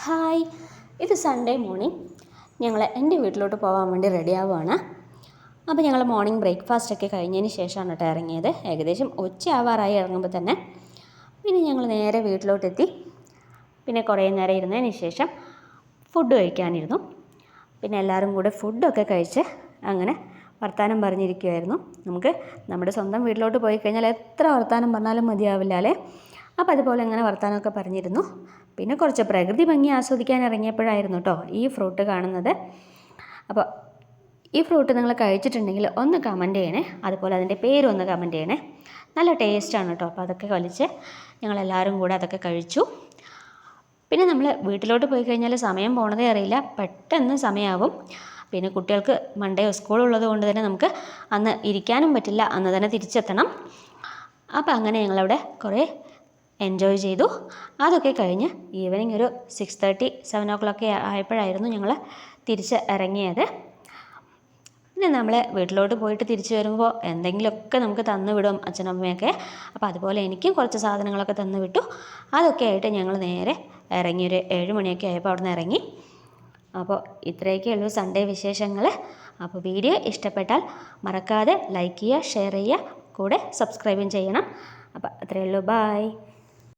Hi, ഇത് Sunday morning. ഞങ്ങൾ എൻ്റെ വീട്ടിലോട്ട് പോകാൻ വേണ്ടി റെഡി ആവുകയാണ്. അപ്പോൾ ഞങ്ങൾ മോർണിംഗ് ബ്രേക്ക്ഫാസ്റ്റൊക്കെ കഴിഞ്ഞതിന് ശേഷമാണ് കേട്ടോ ഇറങ്ങിയത്. ഏകദേശം ഉച്ചയാവാറായി ഇറങ്ങുമ്പോൾ തന്നെ. പിന്നെ ഞങ്ങൾ നേരെ വീട്ടിലോട്ടെത്തി. പിന്നെ കുറേ നേരം ഇരുന്നതിന് ശേഷം ഫുഡ് കഴിക്കാനിരുന്നു. പിന്നെ എല്ലാവരും കൂടെ ഫുഡൊക്കെ കഴിച്ച് അങ്ങനെ വർത്തമാനം പറഞ്ഞിരിക്കുമായിരുന്നു. നമുക്ക് നമ്മുടെ സ്വന്തം വീട്ടിലോട്ട് പോയി കഴിഞ്ഞാൽ എത്ര വർത്തമാനം പറഞ്ഞാലും മതിയാവില്ല അല്ലേ. അപ്പോൾ അതുപോലെ അങ്ങനെ വർത്തമാനമൊക്കെ പറഞ്ഞിരുന്നു. പിന്നെ കുറച്ച് പ്രകൃതി ഭംഗി ആസ്വദിക്കാൻ ഇറങ്ങിയപ്പോഴായിരുന്നു കേട്ടോ ഈ ഫ്രൂട്ട് കാണുന്നത്. അപ്പോൾ ഈ ഫ്രൂട്ട് നിങ്ങൾ കഴിച്ചിട്ടുണ്ടെങ്കിൽ ഒന്ന് കമൻറ്റ് ചെയ്യണേ. അതുപോലെ അതിൻ്റെ പേരൊന്ന് കമൻറ്റ് ചെയ്യണേ. നല്ല ടേസ്റ്റാണ് കേട്ടോ. അപ്പോൾ അതൊക്കെ വലിച്ച് ഞങ്ങളെല്ലാവരും കൂടെ അതൊക്കെ കഴിച്ചു. പിന്നെ നമ്മൾ വീട്ടിലോട്ട് പോയി കഴിഞ്ഞാൽ സമയം പോണതേ അറിയില്ല, പെട്ടെന്ന് സമയമാവും. പിന്നെ കുട്ടികൾക്ക് മൺഡേ സ്കൂളുള്ളത് കൊണ്ട് തന്നെ നമുക്ക് അന്ന് ഇരിക്കാനും പറ്റില്ല, അന്ന് തന്നെ തിരിച്ചെത്തണം. അപ്പോൾ അങ്ങനെ ഞങ്ങളവിടെ കുറേ എൻജോയ് ചെയ്തു. അതൊക്കെ കഴിഞ്ഞ് ഈവനിങ് ഒരു 6:30, 7 o'clock ആയപ്പോഴായിരുന്നു ഞങ്ങൾ തിരിച്ച് ഇറങ്ങിയത്. പിന്നെ നമ്മൾ വീട്ടിലോട്ട് പോയിട്ട് തിരിച്ച് വരുമ്പോൾ എന്തെങ്കിലുമൊക്കെ നമുക്ക് തന്നു വിടും അച്ഛനമ്മയൊക്കെ. അപ്പോൾ അതുപോലെ എനിക്കും കുറച്ച് സാധനങ്ങളൊക്കെ തന്നു വിട്ടു. അതൊക്കെ ആയിട്ട് ഞങ്ങൾ നേരെ ഇറങ്ങി. ഒരു 7 മണിയൊക്കെ ആയപ്പോൾ അവിടെ നിന്ന് ഇറങ്ങി. അപ്പോൾ ഇത്രയൊക്കെ ഉള്ളൂ സൺഡേ വിശേഷങ്ങൾ. അപ്പോൾ വീഡിയോ ഇഷ്ടപ്പെട്ടാൽ മറക്കാതെ ലൈക്ക് ചെയ്യുക, ഷെയർ ചെയ്യുക, കൂടെ സബ്സ്ക്രൈബും ചെയ്യണം. അപ്പോൾ അത്രയേ ഉള്ളൂ. ബായ്.